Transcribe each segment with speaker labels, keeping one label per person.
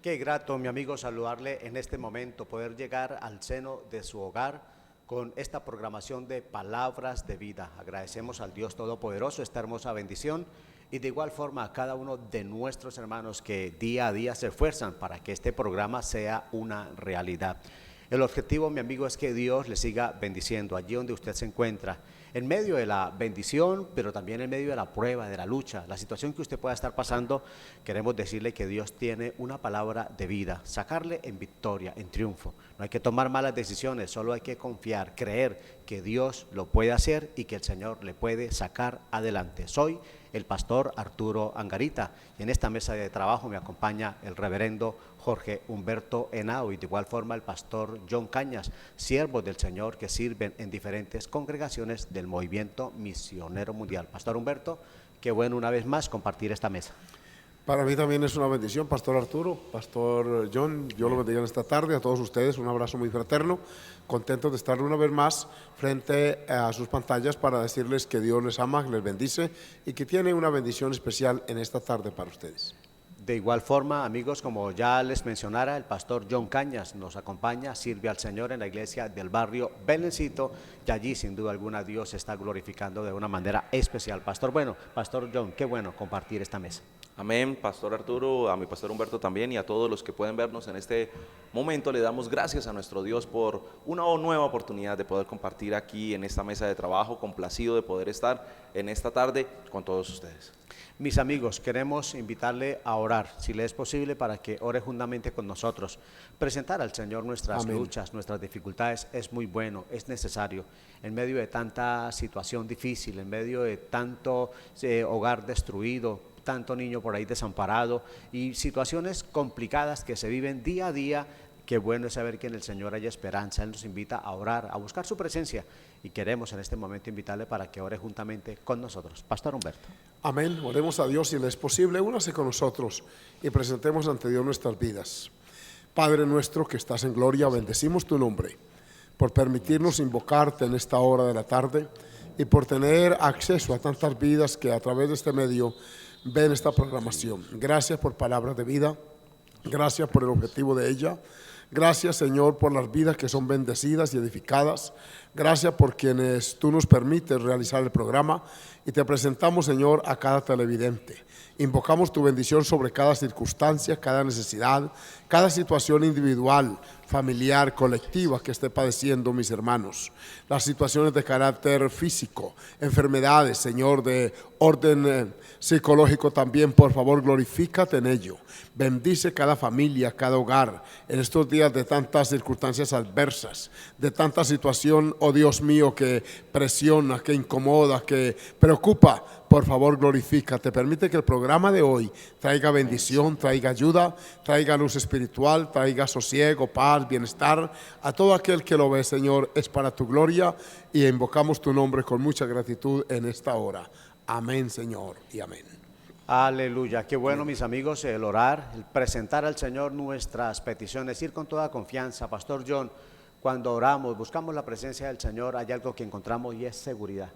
Speaker 1: Qué grato, mi amigo, saludarle en este momento, poder llegar al seno de su hogar con esta programación de palabras de vida. Agradecemos al Dios Todopoderoso esta hermosa bendición y de igual forma a cada uno de nuestros hermanos que día a día se esfuerzan para que este programa sea una realidad. El objetivo, mi amigo, es que Dios le siga bendiciendo allí donde usted se encuentra, en medio de la bendición, pero también en medio de la prueba, de la lucha, la situación que usted pueda estar pasando. Queremos decirle que Dios tiene una palabra de vida, sacarle en victoria, en triunfo. No hay que tomar malas decisiones, solo hay que confiar, creer que Dios lo puede hacer y que el Señor le puede sacar adelante. Soy el pastor Arturo Angarita y en esta mesa de trabajo me acompaña el reverendo Jorge Humberto Henao y de igual forma el pastor John Cañas, siervos del Señor que sirven en diferentes congregaciones del movimiento misionero mundial. Pastor Humberto, qué bueno una vez más compartir esta mesa.
Speaker 2: Para mí también es una bendición, Pastor Arturo, Pastor John, yo lo bendiga en esta tarde, a todos ustedes, un abrazo muy fraterno, contentos de estar una vez más frente a sus pantallas para decirles que Dios les ama, les bendice y que tiene una bendición especial en esta tarde para ustedes.
Speaker 1: De igual forma, amigos, como ya les mencionara, el pastor John Cañas nos acompaña, sirve al Señor en la iglesia del barrio Belencito y allí sin duda alguna Dios se está glorificando de una manera especial. Pastor John, qué bueno compartir esta mesa.
Speaker 3: Amén, Pastor Arturo, a mi Pastor Humberto también y a todos los que pueden vernos en este momento. Le damos gracias a nuestro Dios por una nueva oportunidad de poder compartir aquí en esta mesa de trabajo, complacido de poder estar en esta tarde con todos ustedes.
Speaker 1: Mis amigos, queremos invitarle a orar, si le es posible, para que ore juntamente con nosotros. Presentar al Señor nuestras
Speaker 2: Amén.
Speaker 1: luchas, nuestras dificultades es muy bueno, es necesario. En medio de tanta situación difícil, en medio de tanto hogar destruido, tanto niño por ahí desamparado y situaciones complicadas que se viven día a día. Qué bueno es saber que en el Señor hay esperanza. Él nos invita a orar, a buscar su presencia y queremos en este momento invitarle para que ore juntamente con nosotros. Pastor Humberto.
Speaker 2: Amén, oremos a Dios si le es posible, únase con nosotros y presentemos ante Dios nuestras vidas. Padre nuestro que estás en gloria, bendecimos tu nombre por permitirnos invocarte en esta hora de la tarde y por tener acceso a tantas vidas que a través de este medio ven esta programación. Gracias por palabras de vida, gracias por el objetivo de ella. Gracias, Señor, por las vidas que son bendecidas y edificadas. Gracias por quienes tú nos permites realizar el programa y te presentamos, Señor, a cada televidente. Invocamos tu bendición sobre cada circunstancia, cada necesidad, cada situación individual, familiar, colectiva que esté padeciendo mis hermanos. Las situaciones de carácter físico, enfermedades, Señor, de orden psicológico también, por favor, glorifícate en ello. Bendice cada familia, cada hogar, en estos días de tantas circunstancias adversas, de tanta situación, oh Dios mío, que presiona, que incomoda, que preocupa. Por favor, glorifícate. Permite que el programa de hoy traiga bendición, traiga ayuda, traiga luz espiritual, traiga sosiego, paz, bienestar. A todo aquel que lo ve, Señor, es para tu gloria y invocamos tu nombre con mucha gratitud en esta hora. Amén, Señor, y amén.
Speaker 1: Aleluya, qué bueno, mis amigos, el orar, el presentar al Señor nuestras peticiones, ir con toda confianza. Pastor John, cuando oramos, buscamos la presencia del Señor, hay algo que encontramos y es seguridad.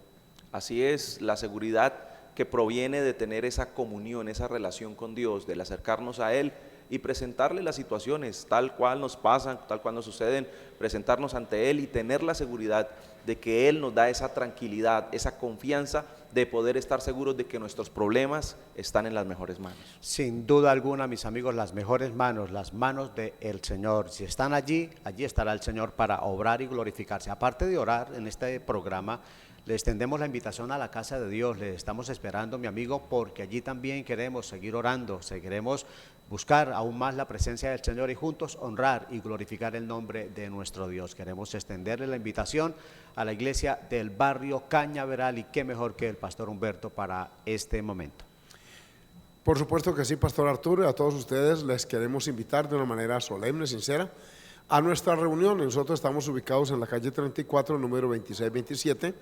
Speaker 3: Así es, la seguridad que proviene de tener esa comunión, esa relación con Dios, del acercarnos a Él y presentarle las situaciones tal cual nos pasan, tal cual nos suceden, presentarnos ante Él y tener la seguridad de que Él nos da esa tranquilidad, esa confianza de poder estar seguros de que nuestros problemas están en las mejores manos.
Speaker 1: Sin duda alguna, mis amigos, las mejores manos, las manos del Señor. Si están allí, allí estará el Señor para obrar y glorificarse. Aparte de orar en este programa, le extendemos la invitación a la casa de Dios. Le estamos esperando, mi amigo, porque allí también queremos seguir orando, seguiremos buscar aún más la presencia del Señor y juntos honrar y glorificar el nombre de nuestro Dios. Queremos extenderle la invitación a la iglesia del barrio Cañaveral y qué mejor que el pastor Humberto para este momento.
Speaker 2: Por supuesto que sí, Pastor Arturo, y a todos ustedes les queremos invitar de una manera solemne, sincera, a nuestra reunión. Nosotros estamos ubicados en la calle 34, número 2627,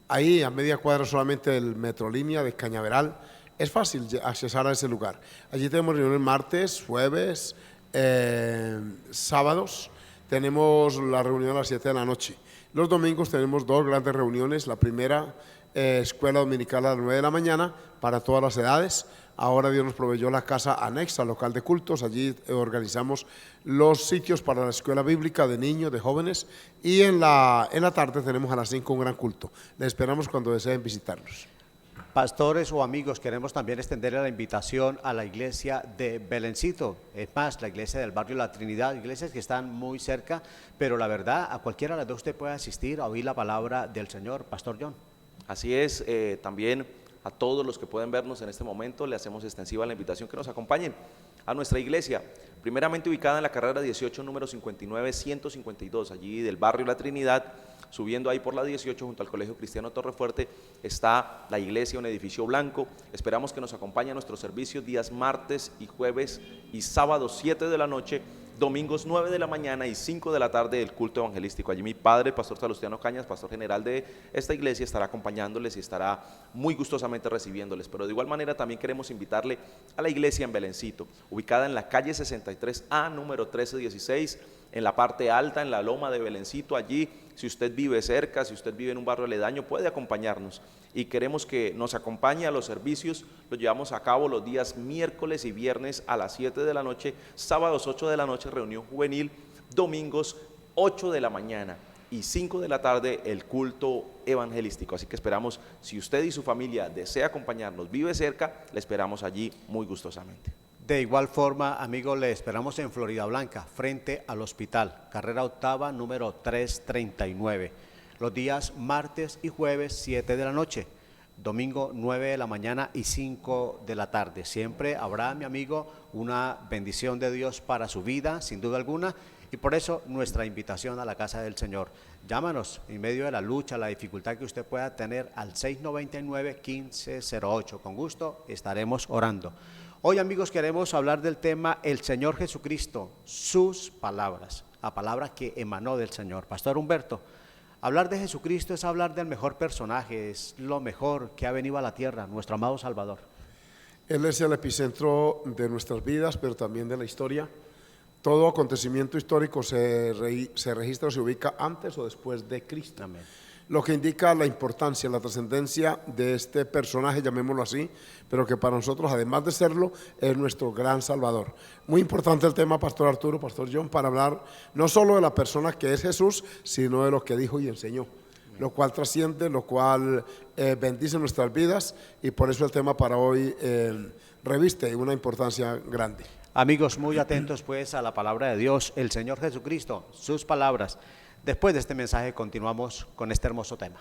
Speaker 2: ahí a media cuadra solamente del Metrolínea de Cañaveral. Es fácil accesar a ese lugar. Allí tenemos reuniones martes, jueves, sábados. Tenemos la reunión a las 7 de la noche. Los domingos tenemos dos grandes reuniones. La primera escuela dominical a las 9 de la mañana para todas las edades. Ahora Dios nos proveyó la casa anexa, local de cultos. Allí organizamos los sitios para la escuela bíblica de niños, de jóvenes. Y en la tarde tenemos a las 5 un gran culto. Les esperamos cuando deseen visitarnos.
Speaker 1: Pastores o amigos, queremos también extenderle la invitación a la iglesia de Belencito. Es más, la iglesia del barrio La Trinidad, iglesias que están muy cerca, pero la verdad, a cualquiera de las dos usted puede asistir a oír la palabra del Señor. Pastor John.
Speaker 3: Así es, también a todos los que pueden vernos en este momento, le hacemos extensiva la invitación que nos acompañen a nuestra iglesia, primeramente ubicada en la carrera 18, número 59-152, allí del barrio La Trinidad. Subiendo ahí por la 18 junto al Colegio Cristiano Torrefuerte está la iglesia, un edificio blanco. Esperamos que nos acompañe a nuestros servicios días martes y jueves y sábados 7 de la noche, domingos 9 de la mañana y 5 de la tarde el culto evangelístico. Allí mi padre, el pastor Salustiano Cañas, pastor general de esta iglesia, estará acompañándoles y estará muy gustosamente recibiéndoles. Pero de igual manera también queremos invitarle a la iglesia en Belencito, ubicada en la calle 63A, número 1316, en la parte alta, en la loma de Belencito. Allí, si usted vive cerca, si usted vive en un barrio aledaño, puede acompañarnos. Y queremos que nos acompañe a los servicios. Los llevamos a cabo los días miércoles y viernes a las 7 de la noche, sábados 8 de la noche, reunión juvenil, domingos 8 de la mañana y 5 de la tarde el culto evangelístico. Así que esperamos, si usted y su familia desea acompañarnos, vive cerca, le esperamos allí muy gustosamente.
Speaker 1: De igual forma, amigos, le esperamos en Florida Blanca, frente al hospital, carrera octava, número 339, los días martes y jueves 7 de la noche, domingo 9 de la mañana y 5 de la tarde. Siempre habrá, mi amigo, una bendición de Dios para su vida, sin duda alguna, y por eso nuestra invitación a la casa del Señor. Llámanos en medio de la lucha, la dificultad que usted pueda tener al 699-1508. Con gusto estaremos orando. Hoy, amigos, queremos hablar del tema el Señor Jesucristo, sus palabras, la palabra que emanó del Señor. Pastor Humberto, hablar de Jesucristo es hablar del mejor personaje, es lo mejor que ha venido a la tierra, nuestro amado Salvador.
Speaker 2: Él es el epicentro de nuestras vidas, pero también de la historia. Todo acontecimiento histórico se registra o se ubica antes o después de Cristo.
Speaker 1: Amén.
Speaker 2: Lo que indica la importancia, la trascendencia de este personaje, llamémoslo así, pero que para nosotros, además de serlo, es nuestro gran Salvador. Muy importante el tema, Pastor Arturo, Pastor John, para hablar no solo de la persona que es Jesús, sino de lo que dijo y enseñó, lo cual trasciende, lo cual bendice nuestras vidas, y por eso el tema para hoy reviste una importancia grande.
Speaker 1: Amigos, muy atentos pues a la palabra de Dios, el Señor Jesucristo, sus palabras. Después de este mensaje continuamos con este hermoso tema.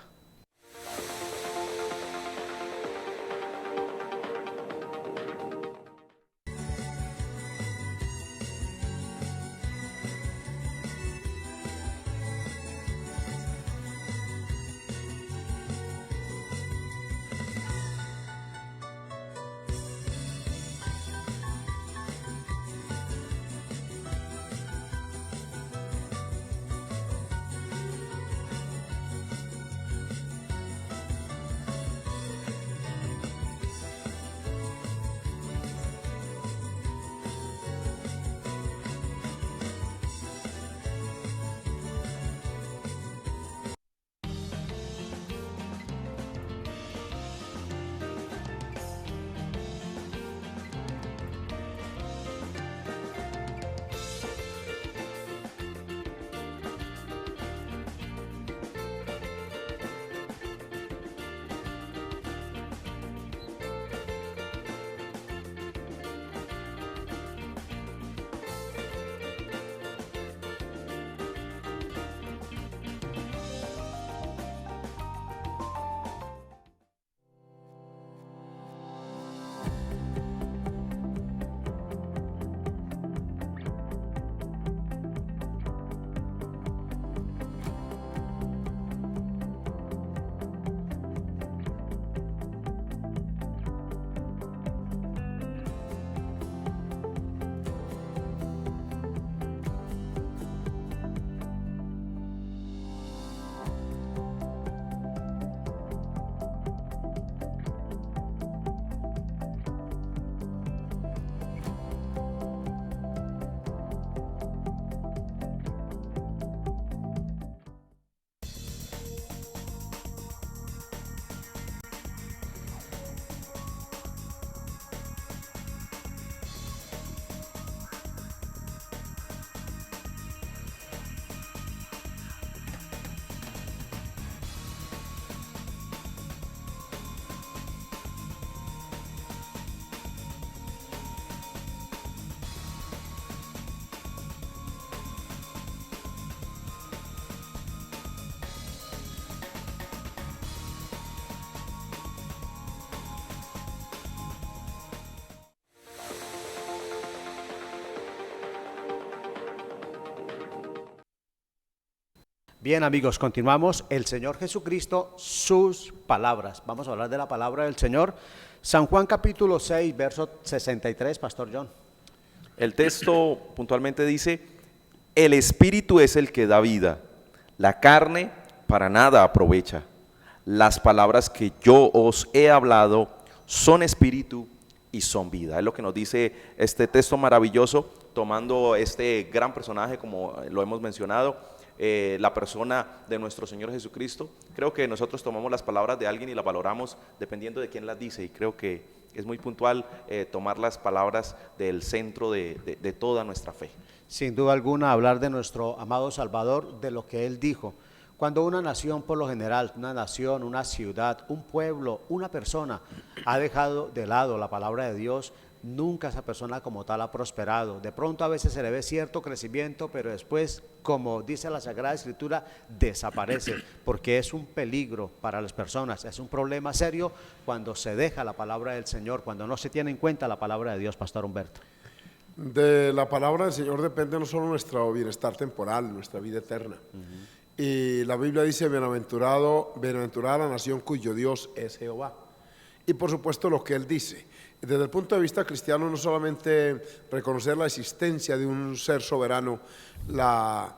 Speaker 1: Bien, amigos, continuamos. El Señor Jesucristo, sus palabras. Vamos a hablar de la palabra del Señor. San Juan capítulo 6, verso 63, Pastor John.
Speaker 3: El texto puntualmente dice: el espíritu es el que da vida, la carne para nada aprovecha. Las palabras que yo os he hablado son espíritu y son vida. Es lo que nos dice este texto maravilloso, tomando este gran personaje, como lo hemos mencionado, la persona de nuestro Señor Jesucristo. Creo que nosotros tomamos las palabras de alguien y las valoramos dependiendo de quién las dice, y creo que es muy puntual tomar las palabras del centro de toda nuestra fe.
Speaker 1: Sin duda alguna, hablar de nuestro amado Salvador, de lo que Él dijo. Cuando una nación, por lo general, una nación, una ciudad, un pueblo, una persona ha dejado de lado la palabra de Dios, nunca esa persona como tal ha prosperado. De pronto a veces se le ve cierto crecimiento, pero después, como dice la Sagrada Escritura, desaparece, porque es un peligro para las personas, es un problema serio cuando se deja la palabra del Señor, cuando no se tiene en cuenta la palabra de Dios, Pastor Humberto.
Speaker 2: De la palabra del Señor depende no solo nuestro bienestar temporal, nuestra vida eterna. Y la Biblia dice: bienaventurada la nación cuyo Dios es Jehová. Y por supuesto lo que Él dice. Desde el punto de vista cristiano, no solamente reconocer la existencia de un ser soberano, la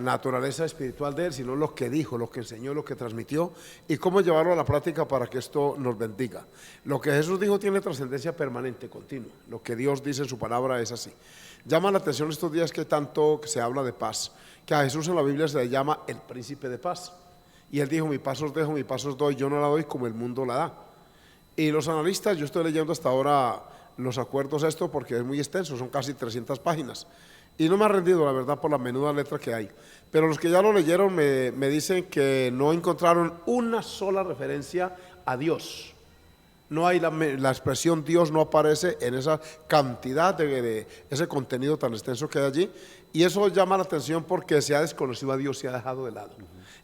Speaker 2: naturaleza espiritual de Él, sino lo que dijo, lo que enseñó, lo que transmitió y cómo llevarlo a la práctica para que esto nos bendiga. Lo que Jesús dijo tiene trascendencia permanente, continua. Lo que Dios dice en su palabra es así. Llama la atención estos días que tanto se habla de paz, que a Jesús en la Biblia se le llama el príncipe de paz. Y Él dijo: mi paz os dejo, mi paz os doy, yo no la doy como el mundo la da. Y los analistas, yo estoy leyendo hasta ahora los acuerdos esto porque es muy extenso, son casi 300 páginas. Y no me ha rendido, la verdad, por la menuda letra que hay. Pero los que ya lo leyeron me dicen que no encontraron una sola referencia a Dios. No hay la expresión Dios, no aparece en esa cantidad de ese contenido tan extenso que hay allí. Y eso llama la atención porque se ha desconocido a Dios, se ha dejado de lado.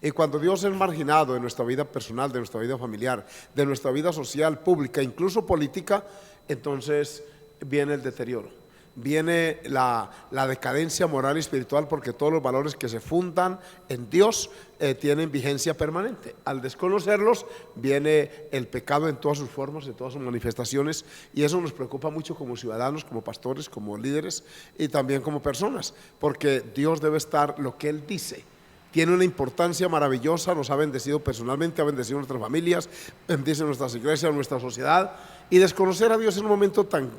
Speaker 2: Y cuando Dios es marginado de nuestra vida personal, de nuestra vida familiar, de nuestra vida social, pública, incluso política, entonces viene el deterioro. Viene la decadencia moral y espiritual, porque todos los valores que se fundan en Dios tienen vigencia permanente. Al desconocerlos viene el pecado en todas sus formas, en todas sus manifestaciones, y eso nos preocupa mucho como ciudadanos, como pastores, como líderes y también como personas, porque Dios debe estar, lo que Él dice tiene una importancia maravillosa, nos ha bendecido personalmente, ha bendecido nuestras familias, bendice nuestras iglesias, nuestra sociedad. Y desconocer a Dios en un momento tan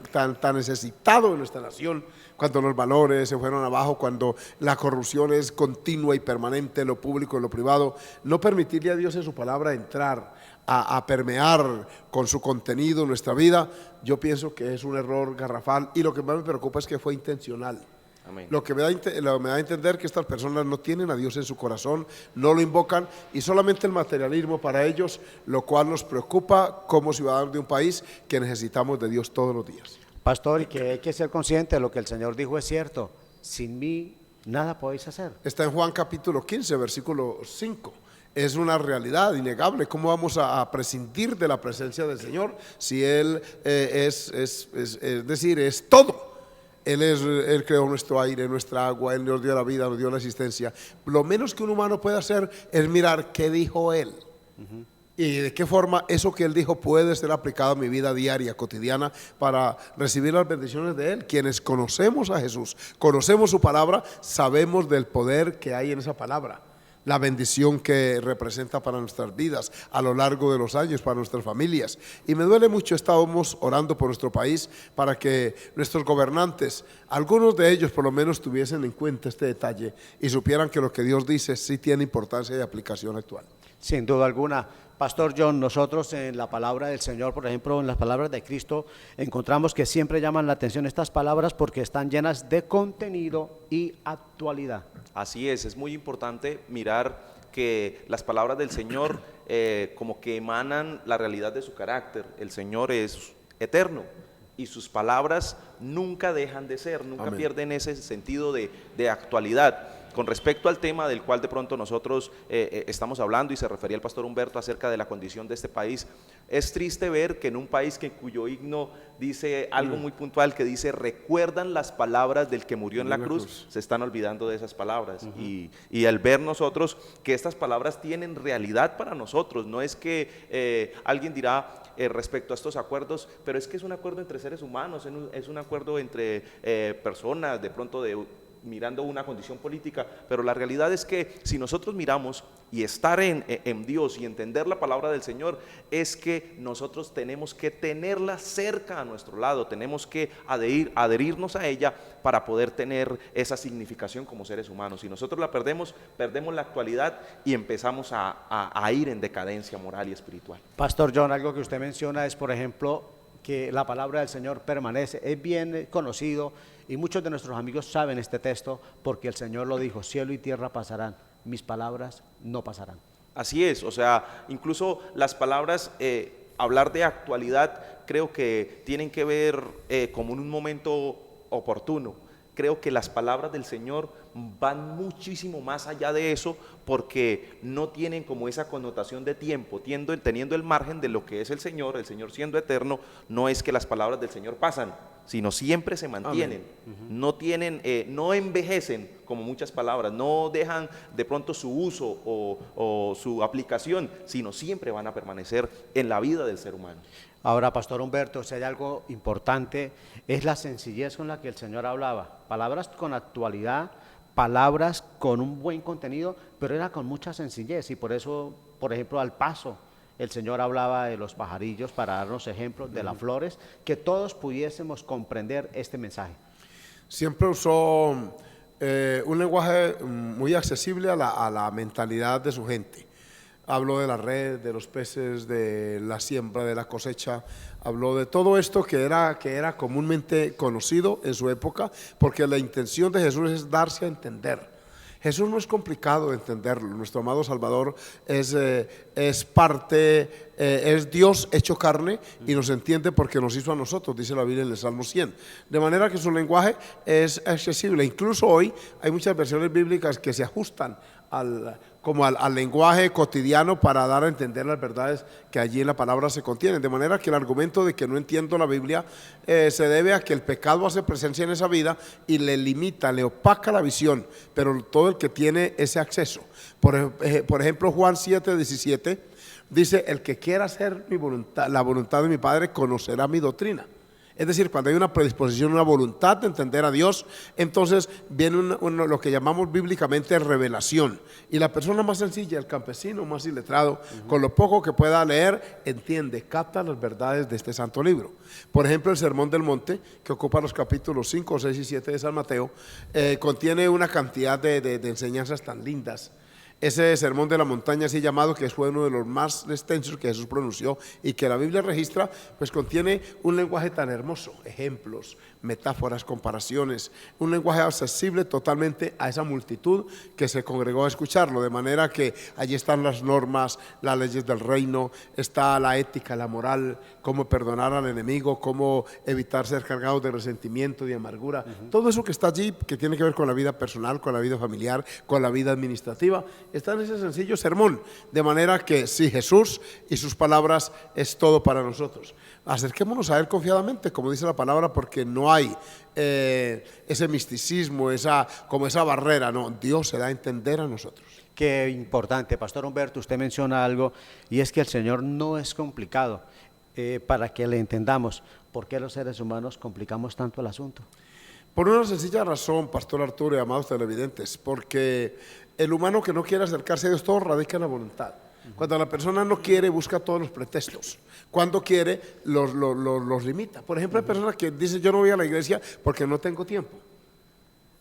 Speaker 2: necesitado en nuestra nación, cuando los valores se fueron abajo, cuando la corrupción es continua y permanente en lo público y en lo privado, no permitirle a Dios en su palabra entrar a permear con su contenido nuestra vida, yo pienso que es un error garrafal, y lo que más me preocupa es que fue intencional.
Speaker 3: Amén.
Speaker 2: Lo que me da a entender que estas personas no tienen a Dios en su corazón, no lo invocan, y solamente el materialismo para ellos, lo cual nos preocupa como ciudadanos de un país que necesitamos de Dios todos los días.
Speaker 1: Pastor, y que hay que ser consciente de lo que el Señor dijo es cierto: sin mí nada podéis hacer.
Speaker 2: Está en Juan capítulo 15, versículo 5. Es una realidad innegable. ¿Cómo vamos a prescindir de la presencia del Señor si Él es decir, es todo? Él creó nuestro aire, nuestra agua, Él nos dio la vida, nos dio la existencia. Lo menos que un humano puede hacer es mirar qué dijo Él. Y de qué forma eso que Él dijo puede ser aplicado a mi vida diaria, cotidiana, para recibir las bendiciones de Él. Quienes conocemos a Jesús, conocemos su palabra, sabemos del poder que hay en esa palabra, la bendición que representa para nuestras vidas a lo largo de los años, para nuestras familias. Y me duele mucho, estábamos orando por nuestro país para que nuestros gobernantes, algunos de ellos por lo menos, tuviesen en cuenta este detalle y supieran que lo que Dios dice sí tiene importancia y aplicación actual.
Speaker 1: Sin duda alguna. Pastor John, nosotros en la palabra del Señor, por ejemplo, en las palabras de Cristo, encontramos que siempre llaman la atención estas palabras porque están llenas de contenido y actualidad.
Speaker 3: Así es muy importante mirar que las palabras del Señor como que emanan la realidad de su carácter. El Señor es eterno y sus palabras nunca dejan de ser, nunca
Speaker 2: Amén.
Speaker 3: pierden ese sentido de actualidad. con respecto al tema del cual de pronto nosotros estamos hablando y se refería el pastor Humberto acerca de la condición de este país, es triste ver que en un país cuyo himno dice algo muy puntual, que dice: recuerdan las palabras del que murió en la cruz, se están olvidando de esas palabras. Y al ver nosotros que estas palabras tienen realidad para nosotros, no es que alguien dirá respecto a estos acuerdos, pero es que es un acuerdo entre seres humanos, es un acuerdo entre personas, de pronto mirando una condición política, pero la realidad es que si nosotros miramos y estar en Dios y entender la palabra del Señor, es que nosotros tenemos que tenerla cerca a nuestro lado, tenemos que adherirnos a ella para poder tener esa significación como seres humanos. Si nosotros la perdemos la actualidad y empezamos a ir en decadencia moral y espiritual.
Speaker 1: Pastor John, algo que usted menciona es, por ejemplo, que la palabra del Señor permanece, es bien conocido y muchos de nuestros amigos saben este texto porque el Señor lo dijo: cielo y tierra pasarán, mis palabras no pasarán.
Speaker 3: Así es, o sea, incluso las palabras, hablar de actualidad, creo que tienen que ver como en un momento oportuno. Creo que las palabras del Señor van muchísimo más allá de eso, porque no tienen como esa connotación de tiempo, teniendo el margen de lo que es el Señor siendo eterno. No es que las palabras del Señor pasan, sino siempre se mantienen. No tienen, no envejecen como muchas palabras, no dejan de pronto su uso o su aplicación, sino siempre van a permanecer en la vida del ser humano.
Speaker 1: Ahora, Pastor Humberto, si hay algo importante, es la sencillez con la que el Señor hablaba. Palabras con actualidad, palabras con un buen contenido, pero era con mucha sencillez. Y por eso, por ejemplo, al paso, el Señor hablaba de los pajarillos para darnos ejemplos, de las flores, que todos pudiésemos comprender este mensaje.
Speaker 2: Siempre usó un lenguaje muy accesible a la mentalidad de su gente. Habló de la red, de los peces, de la siembra, de la cosecha. Habló de todo esto que era comúnmente conocido en su época, porque la intención de Jesús es darse a entender. Jesús no es complicado de entenderlo. Nuestro amado Salvador es Dios hecho carne y nos entiende porque nos hizo a nosotros, dice la Biblia en el Salmo 100. De manera que su lenguaje es accesible. Incluso hoy hay muchas versiones bíblicas que se ajustan al lenguaje cotidiano para dar a entender las verdades que allí en la palabra se contienen. De manera que el argumento de que no entiendo la Biblia se debe a que el pecado hace presencia en esa vida y le limita, le opaca la visión, pero todo el que tiene ese acceso. Por ejemplo, Juan 7:17 dice: el que quiera hacer la voluntad de mi Padre conocerá mi doctrina. Es decir, cuando hay una predisposición, una voluntad de entender a Dios, entonces viene lo que llamamos bíblicamente revelación. Y la persona más sencilla, el campesino más iletrado, con lo poco que pueda leer, entiende, capta las verdades de este santo libro. Por ejemplo, el Sermón del Monte, que ocupa los capítulos 5, 6 y 7 de San Mateo, contiene una cantidad de enseñanzas tan lindas. Ese sermón de la montaña, así llamado, que fue uno de los más extensos que Jesús pronunció y que la Biblia registra, pues contiene un lenguaje tan hermoso, ejemplos, metáforas, comparaciones, un lenguaje accesible totalmente a esa multitud que se congregó a escucharlo, de manera que allí están las normas, las leyes del reino, está la ética, la moral, cómo perdonar al enemigo, cómo evitar ser cargados de resentimiento, de amargura, todo eso que está allí, que tiene que ver con la vida personal, con la vida familiar, con la vida administrativa, está en ese sencillo sermón, de manera que sí, Jesús y sus palabras es todo para nosotros. Acerquémonos a Él confiadamente, como dice la palabra, porque no hay ese misticismo, esa barrera, no, Dios se da a entender a nosotros.
Speaker 1: Qué importante, Pastor Humberto, usted menciona algo, y es que el Señor no es complicado. Para que le entendamos, ¿por qué los seres humanos complicamos tanto el asunto?
Speaker 2: Por una sencilla razón, Pastor Arturo y amados televidentes, porque el humano que no quiere acercarse a Dios, todo radica en la voluntad. Cuando la persona no quiere, busca todos los pretextos. Cuando quiere, los limita. Por ejemplo, hay personas que dicen: yo no voy a la iglesia porque no tengo tiempo.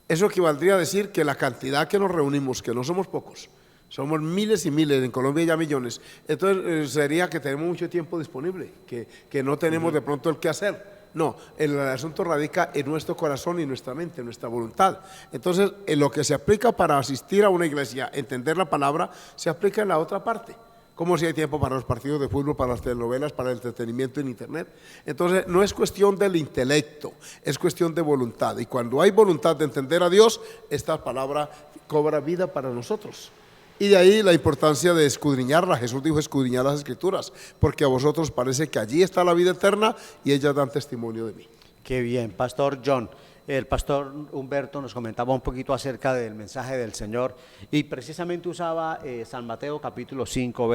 Speaker 2: Eso equivaldría a decir que la cantidad que nos reunimos, que no somos pocos, somos miles y miles, en Colombia ya millones, entonces sería que tenemos mucho tiempo disponible, que no tenemos de pronto el qué hacer. No, el asunto radica en nuestro corazón y nuestra mente, en nuestra voluntad. Entonces, en lo que se aplica para asistir a una iglesia, entender la palabra, se aplica en la otra parte. como si hay tiempo para los partidos de fútbol, para las telenovelas, para el entretenimiento en internet. Entonces no es cuestión del intelecto, es cuestión de voluntad, y cuando hay voluntad de entender a Dios, esta palabra cobra vida para nosotros. Y de ahí la importancia de escudriñarla. Jesús dijo: escudriñar las Escrituras, porque a vosotros parece que allí está la vida eterna y ellas dan testimonio de mí.
Speaker 1: Qué bien, Pastor John. El pastor Humberto nos comentaba un poquito acerca del mensaje del Señor y precisamente usaba San Mateo capítulo 5,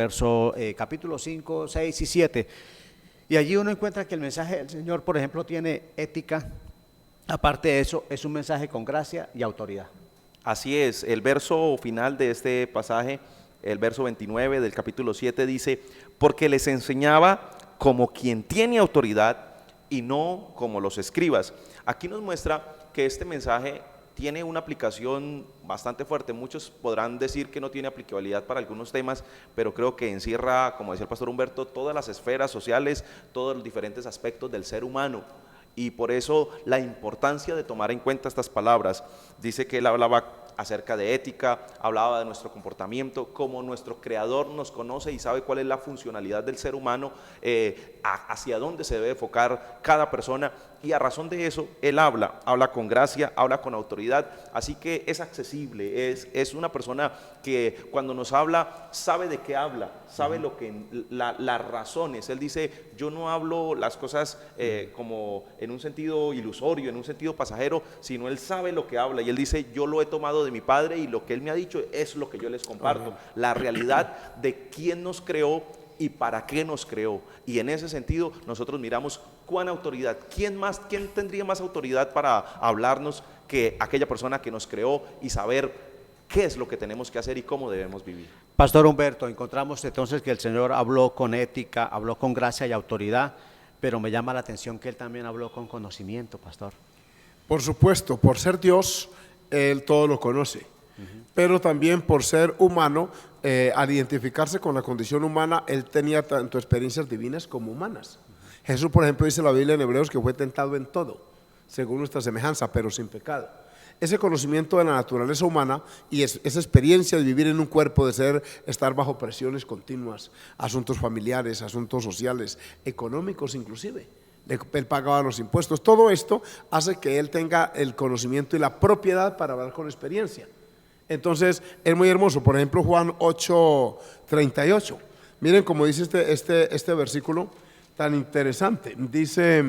Speaker 1: capítulo 5, 6 y 7. Y allí uno encuentra que el mensaje del Señor, por ejemplo, tiene ética. Aparte de eso, es un mensaje con gracia y autoridad.
Speaker 3: Así es, el verso final de este pasaje, el verso 29 del capítulo 7 dice: porque les enseñaba como quien tiene autoridad y no como los escribas. Aquí nos muestra que este mensaje tiene una aplicación bastante fuerte. Muchos podrán decir que no tiene aplicabilidad para algunos temas, pero creo que encierra, como decía el pastor Humberto, todas las esferas sociales, todos los diferentes aspectos del ser humano. Y por eso la importancia de tomar en cuenta estas palabras. Dice que él hablaba acerca de ética, hablaba de nuestro comportamiento, como nuestro Creador nos conoce y sabe cuál es la funcionalidad del ser humano, hacia dónde se debe enfocar cada persona, y a razón de eso él habla con gracia, habla con autoridad, así que es accesible, es una persona que cuando nos habla sabe de qué habla, sabe lo que las razones. Él dice: yo no hablo las cosas como en un sentido ilusorio, en un sentido pasajero, sino él sabe lo que habla, y él dice: yo lo he tomado de mi Padre y lo que él me ha dicho es lo que yo les comparto, la realidad de quién nos creó y para qué nos creó. Y en ese sentido nosotros miramos cuán autoridad, quién tendría más autoridad para hablarnos que aquella persona que nos creó y saber qué es lo que tenemos que hacer y cómo debemos vivir.
Speaker 1: Pastor Humberto, encontramos entonces que el Señor habló con ética, habló con gracia y autoridad, pero me llama la atención que Él también habló con conocimiento, pastor.
Speaker 2: Por supuesto, por ser Dios, Él todo lo conoce, pero también por ser humano, al identificarse con la condición humana, Él tenía tanto experiencias divinas como humanas. Jesús, por ejemplo, dice la Biblia en Hebreos que fue tentado en todo, según nuestra semejanza, pero sin pecado. Ese conocimiento de la naturaleza humana y esa experiencia de vivir en un cuerpo, de estar bajo presiones continuas, asuntos familiares, asuntos sociales, económicos inclusive. Él pagaba los impuestos. Todo esto hace que él tenga el conocimiento y la propiedad para hablar con experiencia. Entonces es muy hermoso. Por ejemplo, Juan 8:38. Miren cómo dice este versículo tan interesante. Dice: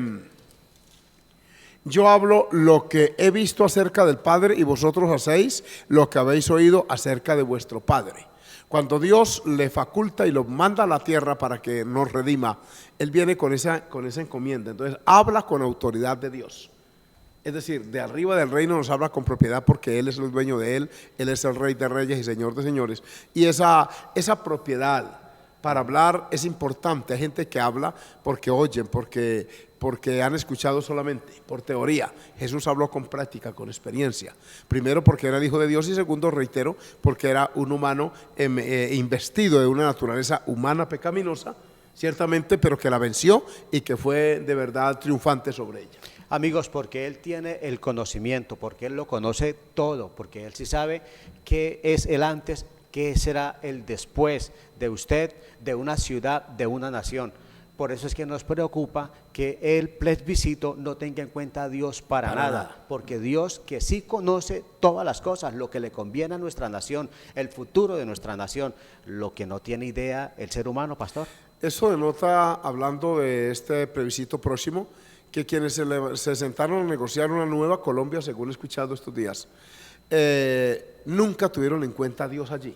Speaker 2: yo hablo lo que he visto acerca del Padre y vosotros hacéis lo que habéis oído acerca de vuestro Padre. Cuando Dios le faculta y lo manda a la tierra para que nos redima, Él viene con esa encomienda. Entonces habla con autoridad de Dios. Es decir, de arriba del reino nos habla con propiedad, porque Él es el dueño de Él es el Rey de Reyes y Señor de Señores. Y esa propiedad para hablar es importante. Hay gente que habla porque oyen, porque han escuchado solamente, por teoría. Jesús habló con práctica, con experiencia. Primero porque era el Hijo de Dios, y segundo, reitero, porque era un humano investido de una naturaleza humana pecaminosa, ciertamente, pero que la venció y que fue de verdad triunfante sobre ella.
Speaker 1: Amigos, porque Él tiene el conocimiento, porque Él lo conoce todo, porque Él sí sabe qué es el antes, qué será el después de usted, de una ciudad, de una nación. Por eso es que nos preocupa que el plebiscito no tenga en cuenta a Dios para nada, porque Dios, que sí conoce todas las cosas, lo que le conviene a nuestra nación, el futuro de nuestra nación, lo que no tiene idea el ser humano, pastor.
Speaker 2: Eso denota, hablando de este plebiscito próximo, que quienes se sentaron a negociar una nueva Colombia, según he escuchado estos días, nunca tuvieron en cuenta a Dios allí.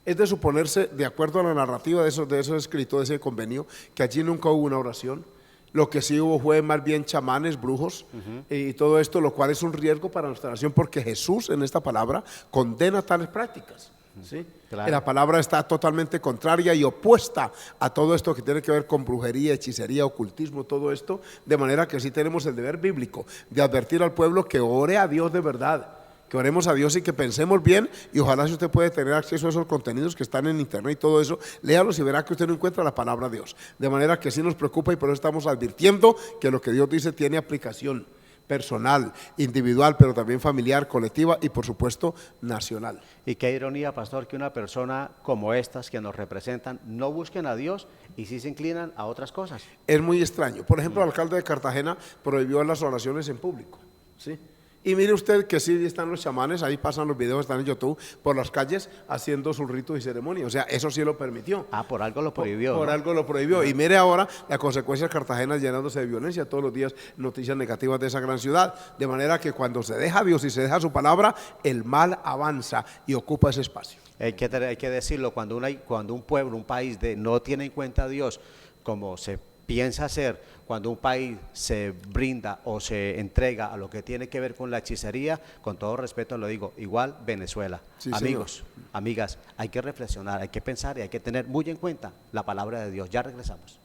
Speaker 2: Es de suponerse, de acuerdo a la narrativa de esos escritos, de ese convenio, que allí nunca hubo una oración. Lo que sí hubo fue más bien chamanes, brujos, y todo esto, lo cual es un riesgo para nuestra nación, porque Jesús en esta palabra condena tales prácticas. ¿Sí?
Speaker 1: Claro.
Speaker 2: La palabra está totalmente contraria y opuesta a todo esto que tiene que ver con brujería, hechicería, ocultismo, todo esto, de manera que sí tenemos el deber bíblico de advertir al pueblo que ore a Dios de verdad, que oremos a Dios y que pensemos bien, y ojalá, si usted puede tener acceso a esos contenidos que están en internet y todo eso, léalos y verá que usted no encuentra la palabra de Dios, de manera que sí nos preocupa, y por eso estamos advirtiendo que lo que Dios dice tiene aplicación. personal, individual, pero también familiar, colectiva y por supuesto nacional.
Speaker 1: Y qué ironía, pastor, que una persona como estas que nos representan no busquen a Dios y sí se inclinan a otras cosas.
Speaker 2: Es muy extraño. Por ejemplo, el alcalde de Cartagena prohibió las oraciones en público, ¿sí? Y mire usted que sí están los chamanes, ahí pasan los videos, están en YouTube, por las calles haciendo sus ritos y ceremonias. O sea, eso sí lo permitió.
Speaker 1: Ah, por algo lo prohibió.
Speaker 2: Por
Speaker 1: ¿no?
Speaker 2: algo lo prohibió. Y mire ahora la consecuencia de Cartagena llenándose de violencia. Todos los días noticias negativas de esa gran ciudad. De manera que cuando se deja a Dios y se deja su palabra, el mal avanza y ocupa ese espacio.
Speaker 1: Hay que decirlo, cuando un pueblo, un país no tiene en cuenta a Dios como se piensa hacer, cuando un país se brinda o se entrega a lo que tiene que ver con la hechicería, con todo respeto lo digo, igual Venezuela.
Speaker 2: Sí,
Speaker 1: amigos, amigas, hay que reflexionar, hay que pensar y hay que tener muy en cuenta la palabra de Dios. Ya regresamos.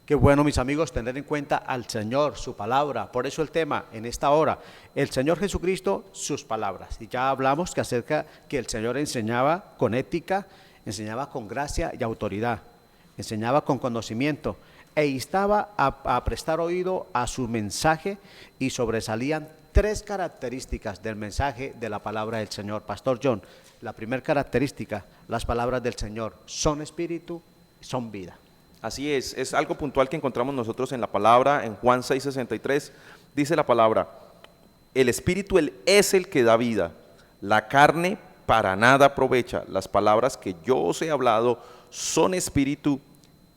Speaker 1: Qué bueno, mis amigos, tener en cuenta al Señor, su palabra. Por eso el tema en esta hora, el Señor Jesucristo, sus palabras. Y ya hablamos que el Señor enseñaba con ética, enseñaba con gracia y autoridad, enseñaba con conocimiento e instaba a prestar oído a su mensaje, y sobresalían 3 características del mensaje de la palabra del Señor. Pastor John, la primera característica, las palabras del Señor son espíritu, son vida.
Speaker 3: Así es algo puntual que encontramos nosotros en la palabra. En Juan 6:63 dice la palabra: el espíritu es el que da vida, la carne para nada aprovecha. Las palabras que yo os he hablado son espíritu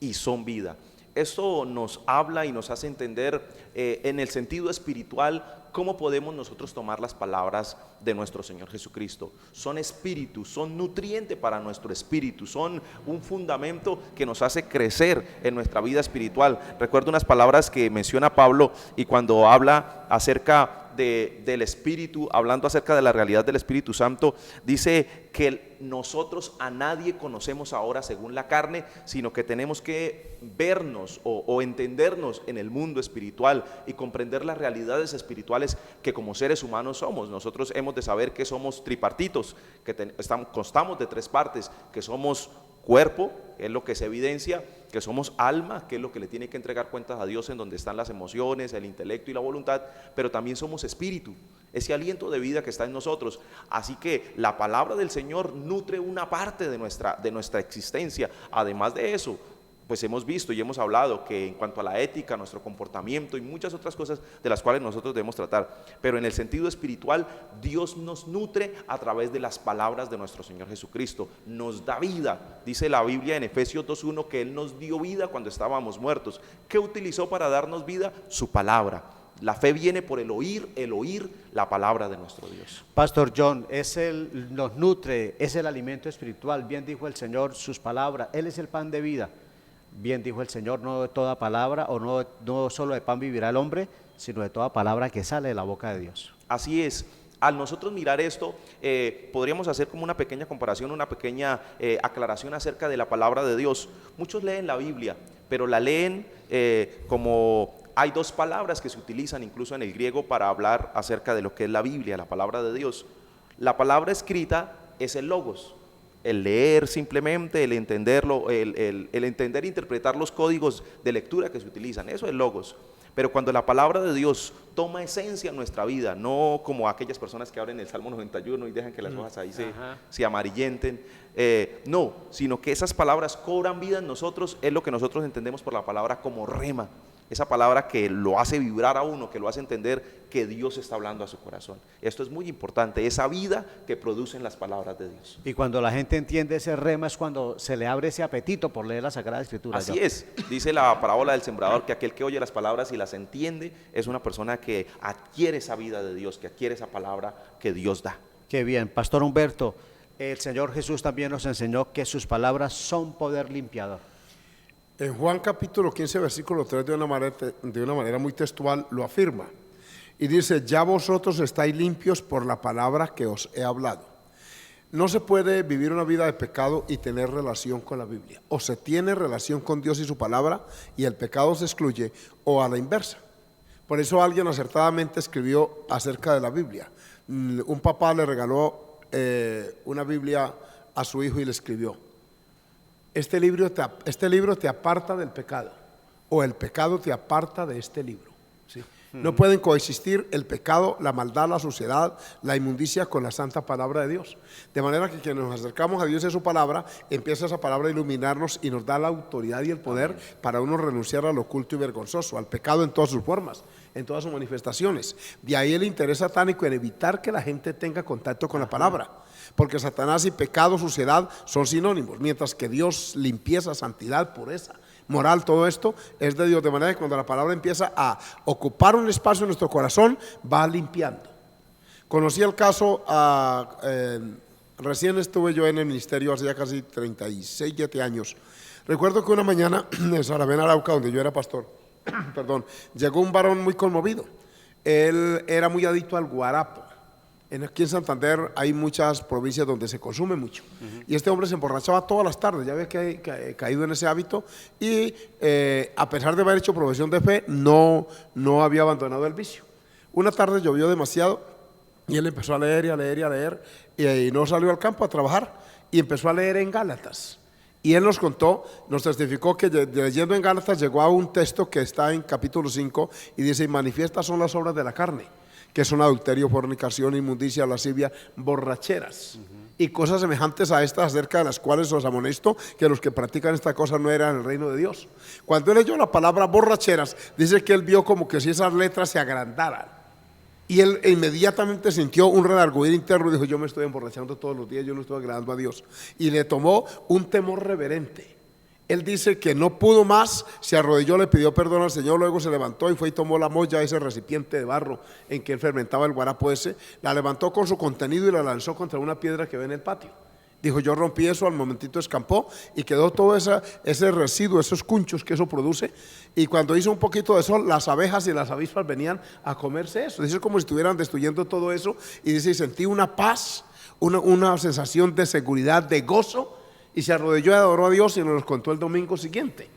Speaker 3: y son vida. Esto nos habla y nos hace entender en el sentido espiritual cómo podemos nosotros tomar las palabras de nuestro Señor Jesucristo. Son espíritu, son nutriente para nuestro espíritu, son un fundamento que nos hace crecer en nuestra vida espiritual. Recuerdo unas palabras que menciona Pablo, y cuando habla acerca del Espíritu, hablando acerca de la realidad del Espíritu Santo, dice que nosotros a nadie conocemos ahora según la carne, sino que tenemos que vernos o entendernos en el mundo espiritual y comprender las realidades espirituales que como seres humanos somos. Nosotros hemos de saber que somos tripartitos, que constamos de 3 partes, que somos cuerpo, que es lo que se evidencia, que somos alma, que es lo que le tiene que entregar cuentas a Dios, en donde están las emociones, el intelecto y la voluntad, pero también somos espíritu, ese aliento de vida que está en nosotros. Así que la palabra del Señor nutre una parte de nuestra existencia. Además de eso, pues hemos visto y hemos hablado que en cuanto a la ética, nuestro comportamiento y muchas otras cosas de las cuales nosotros debemos tratar, pero en el sentido espiritual, Dios nos nutre a través de las palabras de nuestro Señor Jesucristo, nos da vida. Dice la Biblia en Efesios 2:1 que Él nos dio vida cuando estábamos muertos. ¿Qué utilizó para darnos vida? Su palabra. La fe viene por el oír la palabra de nuestro Dios.
Speaker 1: Pastor John, nos nutre, es el alimento espiritual. Bien dijo el Señor, sus palabras, Él es el pan de vida. Bien dijo el Señor, no de toda palabra, o no solo de pan vivirá el hombre, sino de toda palabra que sale de la boca de Dios.
Speaker 3: Así es. Al nosotros mirar esto, podríamos hacer como una pequeña comparación, una pequeña aclaración acerca de la palabra de Dios. Muchos leen la Biblia, pero la leen como hay 2 palabras que se utilizan incluso en el griego para hablar acerca de lo que es la Biblia, la palabra de Dios. La palabra escrita es el logos. El leer simplemente, el entenderlo, el entender e interpretar los códigos de lectura que se utilizan, eso es logos. Pero cuando la palabra de Dios toma esencia en nuestra vida, no como aquellas personas que abren el Salmo 91 y dejan que las hojas ahí se amarillenten, no, sino que esas palabras cobran vida en nosotros, es lo que nosotros entendemos por la palabra como rema. Esa palabra que lo hace vibrar a uno, que lo hace entender que Dios está hablando a su corazón. Esto es muy importante, esa vida que producen las palabras de Dios.
Speaker 1: Y cuando la gente entiende ese rema es cuando se le abre ese apetito por leer la Sagrada Escritura.
Speaker 3: Así es, dice la parábola del sembrador que aquel que oye las palabras y las entiende es una persona que adquiere esa vida de Dios, que adquiere esa palabra que Dios da.
Speaker 1: Qué bien, Pastor Humberto, el Señor Jesús también nos enseñó que sus palabras son poder limpiador.
Speaker 2: En Juan capítulo 15, versículo 3, de una manera muy textual, lo afirma. Y dice, ya vosotros estáis limpios por la palabra que os he hablado. No se puede vivir una vida de pecado y tener relación con la Biblia. O se tiene relación con Dios y su palabra y el pecado se excluye, o a la inversa. Por eso alguien acertadamente escribió acerca de la Biblia. Un papá le regaló una Biblia a su hijo y le escribió: este libro te aparta del pecado, o el pecado te aparta de este libro. ¿Sí? No pueden coexistir el pecado, la maldad, la suciedad, la inmundicia con la santa palabra de Dios. De manera que quienes nos acercamos a Dios y su palabra, empieza esa palabra a iluminarnos y nos da la autoridad y el poder para uno renunciar a lo oculto y vergonzoso, al pecado en todas sus formas, en todas sus manifestaciones. De ahí el interés satánico en evitar que la gente tenga contacto con la palabra. Porque Satanás y pecado, suciedad son sinónimos, mientras que Dios, limpieza, santidad, pureza, moral, todo esto es de Dios. De manera que cuando la palabra empieza a ocupar un espacio en nuestro corazón, va limpiando. Conocí el caso, recién estuve yo en el ministerio hace ya casi 36, 7 años. Recuerdo que una mañana en Saravena, Arauca, donde yo era pastor, llegó un varón muy conmovido. Él era muy adicto al guarapo. Aquí en Santander hay muchas provincias donde se consume mucho. Y este hombre se emborrachaba todas las tardes, ya había caído en ese hábito y a pesar de haber hecho profesión de fe, no había abandonado el vicio. Una tarde llovió demasiado y él empezó a leer y a leer y a leer y no salió al campo a trabajar y empezó a leer en Gálatas. Y él nos testificó que leyendo en Gálatas llegó a un texto que está en capítulo 5 y dice: y manifiestas son las obras de la carne, que son adulterio, fornicación, inmundicia, lascivia, borracheras y cosas semejantes a estas, acerca de las cuales os amonesto que los que practican esta cosa no eran el reino de Dios. Cuando él leyó la palabra borracheras, dice que él vio como que si esas letras se agrandaran. Y él inmediatamente sintió un redarguir interno y dijo: yo me estoy emborrachando todos los días, yo no estoy agradando a Dios. Y le tomó un temor reverente. Él dice que no pudo más, se arrodilló, le pidió perdón al Señor, luego se levantó y fue y tomó la molla, ese recipiente de barro en que él fermentaba el guarapo ese, la levantó con su contenido y la lanzó contra una piedra que ve en el patio. Dijo, yo rompí eso, al momentito escampó y quedó todo ese residuo, esos cunchos que eso produce. Y cuando hizo un poquito de sol, las abejas y las avispas venían a comerse eso. Dice como si estuvieran destruyendo todo eso. Y dice, y sentí una paz, una sensación de seguridad, de gozo. Y se arrodilló y adoró a Dios y nos lo contó el domingo siguiente.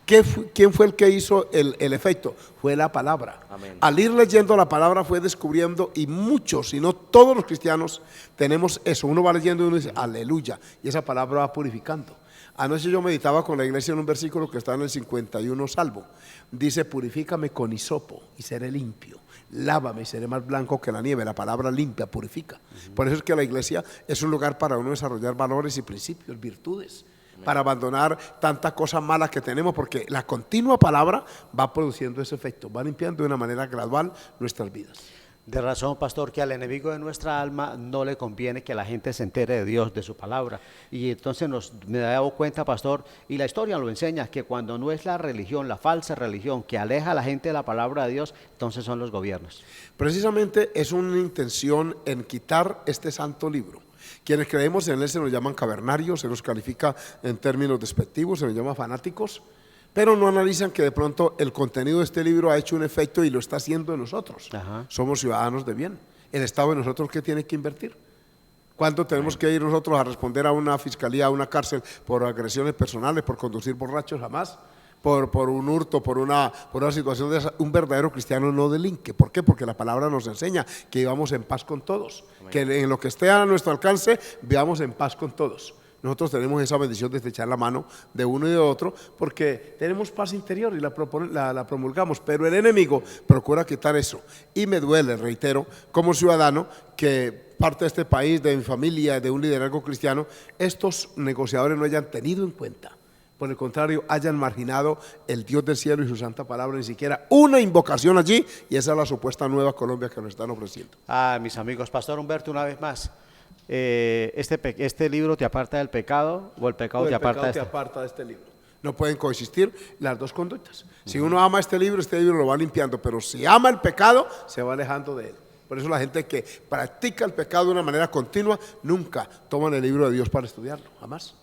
Speaker 2: ¿Quién fue el que hizo el efecto? Fue la palabra.
Speaker 3: Amén.
Speaker 2: Al ir leyendo la palabra fue descubriendo, y muchos, si no todos los cristianos, tenemos eso. Uno va leyendo y uno dice, aleluya, y esa palabra va purificando. Anoche yo meditaba con la iglesia en un versículo que está en el 51 Salmo. Dice, purifícame con hisopo y seré limpio. Lávame y seré más blanco que la nieve. La palabra limpia purifica. Por eso es que la iglesia es un lugar para uno desarrollar valores y principios, virtudes, para abandonar tanta cosa mala que tenemos, porque la continua palabra va produciendo ese efecto, va limpiando de una manera gradual nuestras vidas.
Speaker 1: De razón, pastor, que al enemigo de nuestra alma no le conviene que la gente se entere de Dios, de su palabra. Y entonces me he dado cuenta, pastor, y la historia lo enseña, que cuando no es la religión, la falsa religión, que aleja a la gente de la palabra de Dios, entonces son los gobiernos.
Speaker 2: Precisamente es una intención en quitar este santo libro. Quienes creemos en él se nos llaman cavernarios, se nos califica en términos despectivos, se nos llama fanáticos, pero no analizan que de pronto el contenido de este libro ha hecho un efecto y lo está haciendo en nosotros.
Speaker 1: Ajá.
Speaker 2: Somos ciudadanos de bien. El Estado de nosotros, ¿qué tiene que invertir? ¿Cuándo tenemos que ir nosotros a responder a una fiscalía, a una cárcel por agresiones personales, por conducir borrachos? Jamás. Por un hurto, por una situación de esa. Un verdadero cristiano no delinque. ¿Por qué? Porque la palabra nos enseña que vivamos en paz con todos. Amén. Que en lo que esté a nuestro alcance, vivamos en paz con todos. Nosotros tenemos esa bendición de estrechar la mano de uno y de otro, porque tenemos paz interior y la promulgamos, pero el enemigo procura quitar eso. Y me duele, reitero, como ciudadano, que parte de este país, de mi familia, de un liderazgo cristiano, estos negociadores no hayan tenido en cuenta. Por el contrario, hayan marginado el Dios del cielo y su santa palabra, ni siquiera una invocación allí, y esa es la supuesta nueva Colombia que nos están ofreciendo.
Speaker 1: Mis amigos, pastor Humberto, una vez más, ¿este libro te aparta del pecado o el pecado te aparta
Speaker 2: de este libro? No pueden coexistir las dos conductas. Si uno ama este libro lo va limpiando, pero si ama el pecado, se va alejando de él. Por eso la gente que practica el pecado de una manera continua, nunca toman el libro de Dios para estudiarlo, jamás.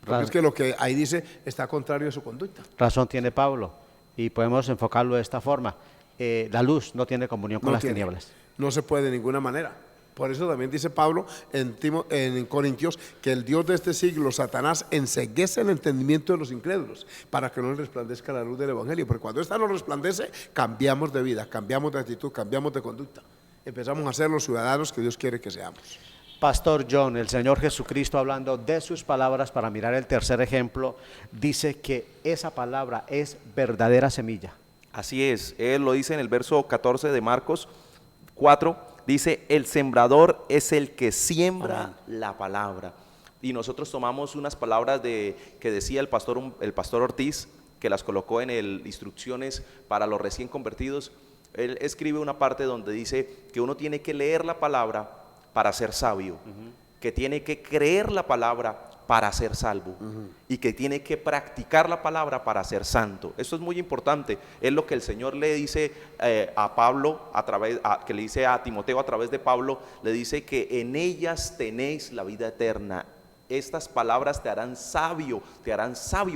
Speaker 2: Porque es que lo que ahí dice está contrario a su conducta.
Speaker 1: Razón tiene Pablo, y podemos enfocarlo de esta forma. La luz no tiene comunión con las tinieblas.
Speaker 2: No se puede de ninguna manera. Por eso también dice Pablo en Corintios que el Dios de este siglo, Satanás, enceguece el entendimiento de los incrédulos para que no les resplandezca la luz del Evangelio. Porque cuando esta nos resplandece, cambiamos de vida, cambiamos de actitud, cambiamos de conducta. Empezamos a ser los ciudadanos que Dios quiere que seamos.
Speaker 1: Pastor John, el Señor Jesucristo, hablando de sus palabras para mirar el tercer ejemplo, dice que esa palabra es verdadera semilla.
Speaker 3: Así es, él lo dice en el verso 14 de Marcos 4, dice, el sembrador es el que siembra la palabra. Y nosotros tomamos unas palabras que decía el pastor Ortiz, que las colocó en el Instrucciones para los recién convertidos. Él escribe una parte donde dice que uno tiene que leer la palabra para ser sabio, que tiene que creer la palabra para ser salvo, y que tiene que practicar la palabra para ser santo. Esto es muy importante. Es lo que el Señor le dice a Pablo, que le dice a Timoteo a través de Pablo, le dice que en ellas tenéis la vida eterna. Estas palabras te harán sabio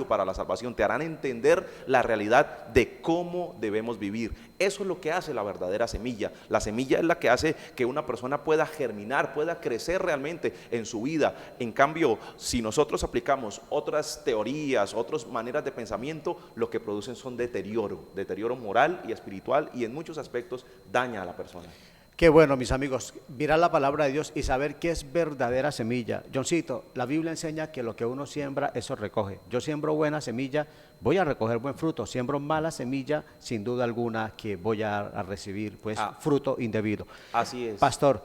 Speaker 3: para la salvación, te harán entender la realidad de cómo debemos vivir. Eso es lo que hace la verdadera semilla. La semilla es la que hace que una persona pueda germinar, pueda crecer realmente en su vida. En cambio, si nosotros aplicamos otras teorías, otras maneras de pensamiento, lo que producen son deterioro moral y espiritual, y en muchos aspectos daña a la persona.
Speaker 1: Qué bueno, mis amigos, mirar la palabra de Dios y saber qué es verdadera semilla. Johncito, la Biblia enseña que lo que uno siembra, eso recoge. Yo siembro buena semilla, voy a recoger buen fruto. Siembro mala semilla, sin duda alguna que voy a recibir fruto indebido.
Speaker 3: Así es.
Speaker 1: Pastor,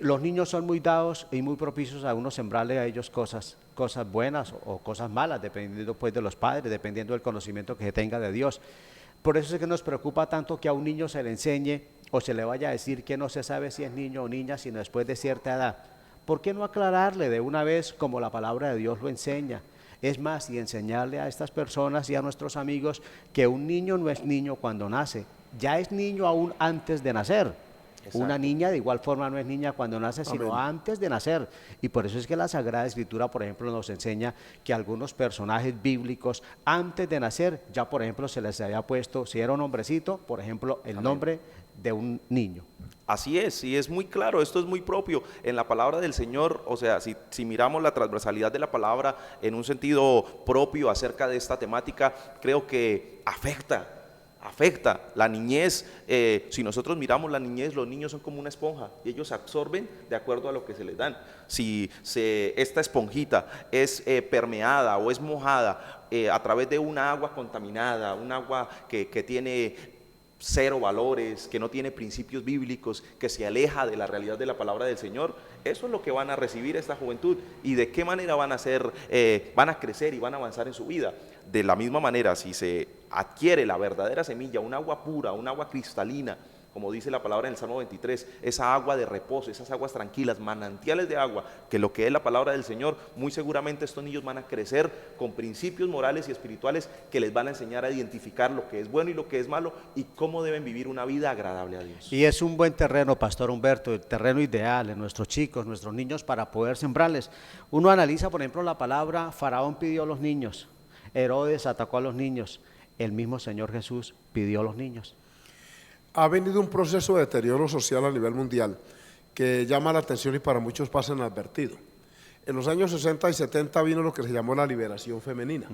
Speaker 1: los niños son muy dados y muy propicios a uno sembrarle a ellos cosas buenas o cosas malas, dependiendo pues de los padres, dependiendo del conocimiento que se tenga de Dios. Por eso es que nos preocupa tanto que a un niño se le enseñe o se le vaya a decir que no se sabe si es niño o niña, sino después de cierta edad. ¿Por qué no aclararle de una vez como la palabra de Dios lo enseña? Es más, y enseñarle a estas personas y a nuestros amigos que un niño no es niño cuando nace, ya es niño aún antes de nacer. Una
Speaker 3: Exacto.
Speaker 1: niña de igual forma no es niña cuando nace, sino
Speaker 2: Amén.
Speaker 1: antes de nacer. Y por eso es que la Sagrada Escritura, por ejemplo, nos enseña que algunos personajes bíblicos, antes de nacer, ya por ejemplo se les había puesto, si era un hombrecito, por ejemplo, el nombre de un niño.
Speaker 3: Así es, y es muy claro, esto es muy propio en la palabra del Señor, o sea, si miramos la transversalidad de la palabra en un sentido propio acerca de esta temática, creo que afecta la niñez. Si nosotros miramos la niñez, los niños son como una esponja y ellos absorben de acuerdo a lo que se les dan. Si esta esponjita es permeada o es mojada a través de una agua contaminada, un agua que tiene cero valores, que no tiene principios bíblicos, que se aleja de la realidad de la palabra del Señor, eso es lo que van a recibir esta juventud. Y de qué manera van a crecer y van a avanzar en su vida. De la misma manera, si se adquiere la verdadera semilla, un agua pura, un agua cristalina, como dice la palabra en el Salmo 23, esa agua de reposo, esas aguas tranquilas, manantiales de agua, que lo que es la palabra del Señor, muy seguramente estos niños van a crecer con principios morales y espirituales que les van a enseñar a identificar lo que es bueno y lo que es malo y cómo deben vivir una vida agradable a Dios.
Speaker 1: Y es un buen terreno, Pastor Humberto, el terreno ideal en nuestros chicos, nuestros niños, para poder sembrarles. Uno analiza, por ejemplo, la palabra, Faraón pidió a los niños, Herodes atacó a los niños, el mismo Señor Jesús pidió a los niños.
Speaker 2: Ha venido un proceso de deterioro social a nivel mundial que llama la atención y para muchos pasa inadvertido. En los años 60 y 70 vino lo que se llamó la liberación femenina,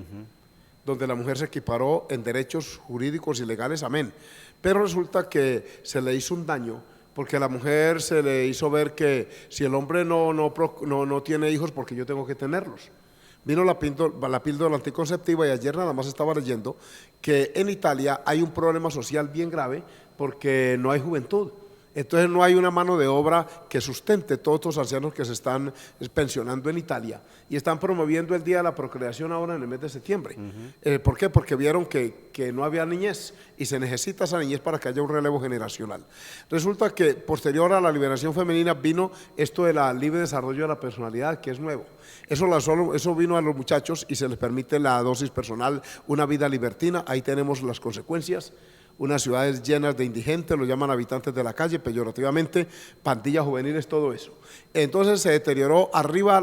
Speaker 2: donde la mujer se equiparó en derechos jurídicos y legales, amén. Pero resulta que se le hizo un daño porque a la mujer se le hizo ver que si el hombre no tiene hijos, porque yo tengo que tenerlos. Vino la píldora anticonceptiva y ayer nada más estaba leyendo que en Italia hay un problema social bien grave porque no hay juventud. Entonces no hay una mano de obra que sustente todos estos ancianos que se están pensionando en Italia y están promoviendo el Día de la Procreación ahora en el mes de septiembre. ¿Por qué? Porque vieron que no había niñez y se necesita esa niñez para que haya un relevo generacional. Resulta que posterior a la liberación femenina vino esto de la libre desarrollo de la personalidad, que es nuevo. Eso vino a los muchachos y se les permite la dosis personal, una vida libertina. Ahí tenemos las consecuencias. Unas ciudades llenas de indigentes, lo llaman habitantes de la calle, peyorativamente, pandillas juveniles, todo eso. Entonces se deterioró arriba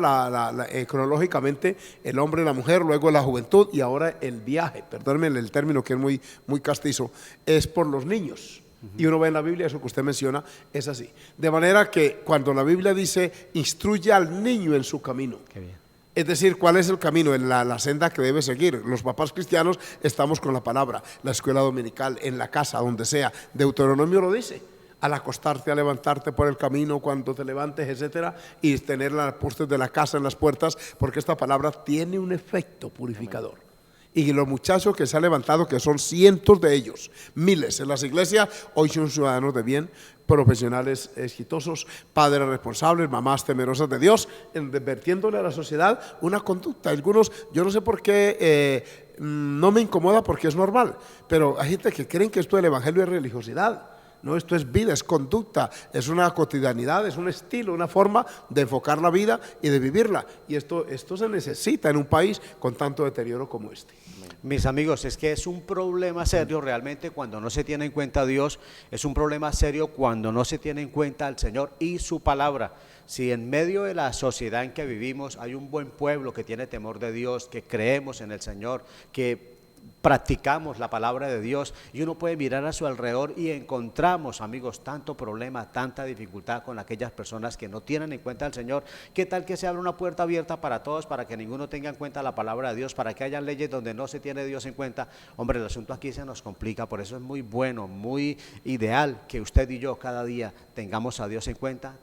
Speaker 2: cronológicamente el hombre y la mujer, luego la juventud y ahora el viaje, perdónenme el término que es muy castizo, es por los niños. Y uno ve en la Biblia, eso que usted menciona, es así. De manera que cuando la Biblia dice, instruye al niño en su camino.
Speaker 1: Qué bien.
Speaker 2: Es decir, ¿cuál es el camino, en la senda que debe seguir? Los papás cristianos estamos con la palabra, la escuela dominical, en la casa, donde sea. Deuteronomio lo dice, al acostarte, a levantarte por el camino, cuando te levantes, etcétera, y tener las postes de la casa en las puertas, porque esta palabra tiene un efecto purificador. Amén. Y los muchachos que se han levantado, que son cientos de ellos, miles en las iglesias, hoy son ciudadanos de bien, profesionales exitosos, padres responsables, mamás temerosas de Dios, vertiéndole a la sociedad una conducta. Algunos, yo no sé por qué, no me incomoda porque es normal, pero hay gente que creen que esto del evangelio es religiosidad. No, esto es vida, es conducta, es una cotidianidad, es un estilo, una forma de enfocar la vida y de vivirla. Y esto se necesita en un país con tanto deterioro como este.
Speaker 1: Mis amigos, es que es un problema serio realmente cuando no se tiene en cuenta a Dios, es un problema serio cuando no se tiene en cuenta al Señor y su palabra. Si en medio de la sociedad en que vivimos hay un buen pueblo que tiene temor de Dios, que creemos en el Señor, que practicamos la palabra de Dios, y uno puede mirar a su alrededor y encontramos, amigos, tanto problema, tanta dificultad con aquellas personas que no tienen en cuenta al Señor. ¿Qué tal que se abra una puerta abierta para todos, para que ninguno tenga en cuenta la palabra de Dios, para que haya leyes donde no se tiene Dios en cuenta? Hombre, el asunto aquí se nos complica. Por eso es muy bueno, muy ideal que usted y yo cada día tengamos a Dios en cuenta,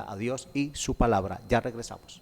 Speaker 1: a Dios y su palabra. Ya regresamos.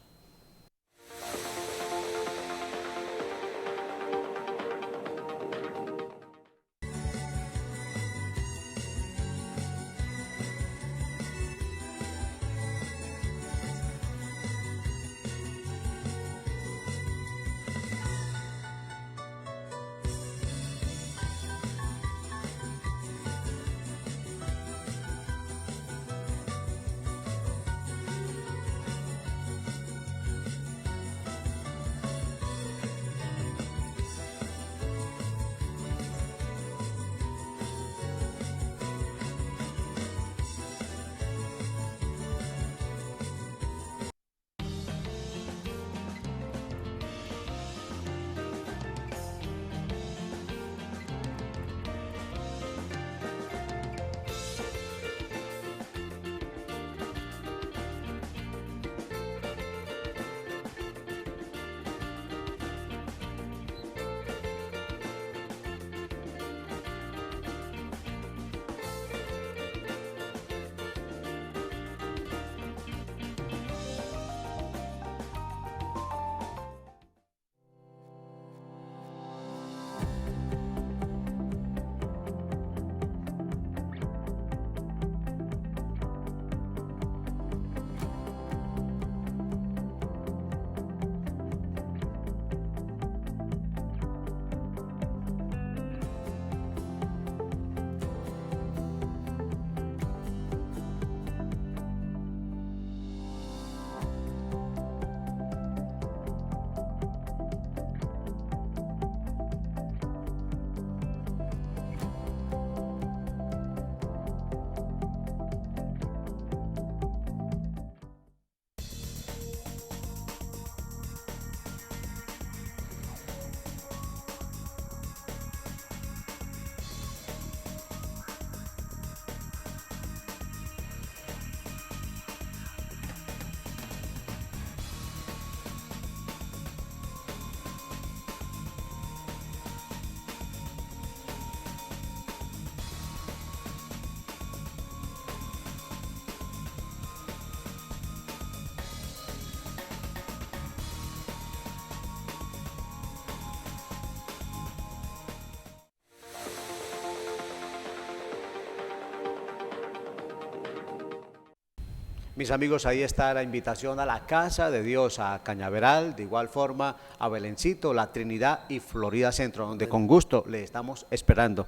Speaker 1: Mis amigos, ahí está la invitación a la casa de Dios, a Cañaveral, de igual forma a Belencito, La Trinidad y Florida Centro, donde con gusto le estamos esperando.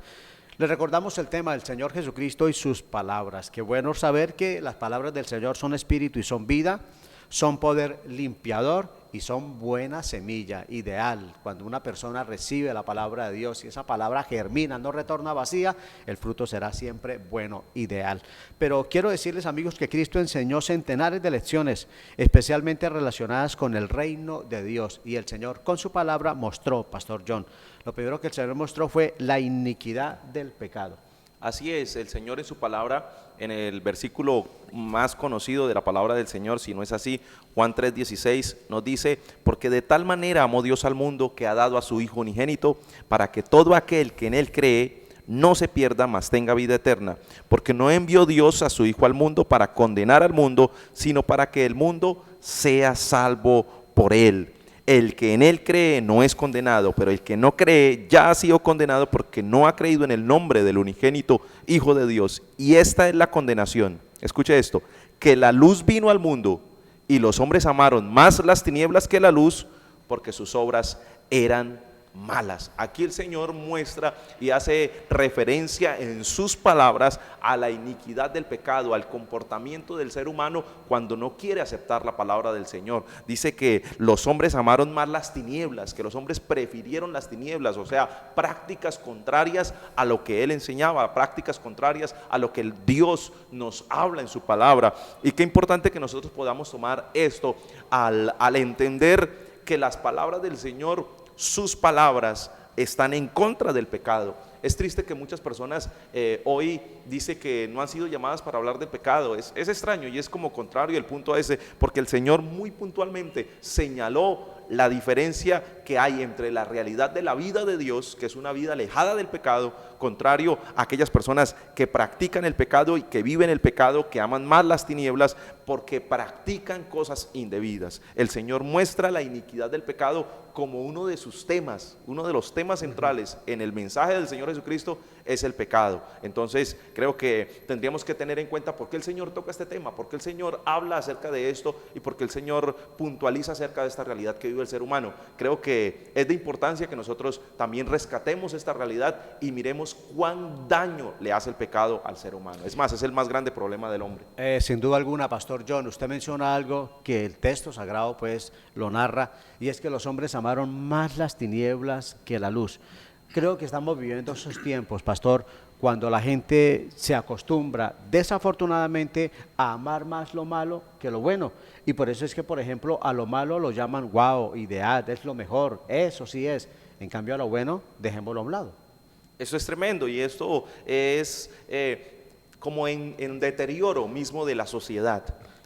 Speaker 1: Le recordamos el tema del Señor Jesucristo y sus palabras. Qué bueno saber que las palabras del Señor son espíritu y son vida, son poder limpiador y son buena semilla, ideal. Cuando una persona recibe la palabra de Dios y esa palabra germina, no retorna vacía, el fruto será siempre bueno, ideal. Pero quiero decirles, amigos, que Cristo enseñó centenares de lecciones, especialmente relacionadas con el reino de Dios. Y el Señor con su palabra mostró, Pastor John, lo primero que el Señor mostró fue la iniquidad del pecado.
Speaker 3: Así es, el Señor en su palabra, en el versículo más conocido de la palabra del Señor, si no es así, Juan 3:16 nos dice: porque de tal manera amó Dios al mundo que ha dado a su Hijo unigénito, para que todo aquel que en él cree no se pierda, mas tenga vida eterna. Porque no envió Dios a su Hijo al mundo para condenar al mundo, sino para que el mundo sea salvo por él. El que en él cree no es condenado, pero el que no cree ya ha sido condenado porque no ha creído en el nombre del unigénito Hijo de Dios. Y esta es la condenación, escuche esto, que la luz vino al mundo y los hombres amaron más las tinieblas que la luz, porque sus obras eran malas. Aquí el Señor muestra y hace referencia en sus palabras a la iniquidad del pecado, al comportamiento del ser humano cuando no quiere aceptar la palabra del Señor. Dice que los hombres amaron más las tinieblas, que los hombres prefirieron las tinieblas, o sea, prácticas contrarias a lo que Él enseñaba, prácticas contrarias a lo que el Dios nos habla en su palabra. Y qué importante que nosotros podamos tomar esto al entender que las palabras del Señor, sus palabras, están en contra del pecado. Es triste que muchas personas hoy dice que no han sido llamadas para hablar del pecado. Es extraño y es como contrario el punto a ese, porque el Señor muy puntualmente señaló la diferencia que hay entre la realidad de la vida de Dios, que es una vida alejada del pecado, contrario a aquellas personas que practican el pecado y que viven el pecado, que aman más las tinieblas porque practican cosas indebidas. El Señor muestra la iniquidad del pecado como uno de sus temas, uno de los temas centrales en el mensaje del Señor Jesucristo es el pecado. Entonces creo que tendríamos que tener en cuenta por qué el Señor toca este tema, por qué el Señor habla acerca de esto y por qué el Señor puntualiza acerca de esta realidad que vive el ser humano. Creo que es de importancia que nosotros también rescatemos esta realidad y miremos cuán daño le hace el pecado al ser humano. Es más, es el más grande problema del hombre.
Speaker 1: Sin duda alguna, Pastor John, usted menciona algo que el texto sagrado pues lo narra, y es que los hombres amaron más las tinieblas que la luz. Creo que estamos viviendo esos tiempos, Pastor, cuando la gente se acostumbra desafortunadamente a amar más lo malo que lo bueno, y por eso es que, por ejemplo, a lo malo lo llaman wow, ideal, es lo mejor, eso sí es. En cambio a lo bueno, dejémoslo a un lado.
Speaker 3: Eso es tremendo y esto es como en deterioro mismo de la sociedad.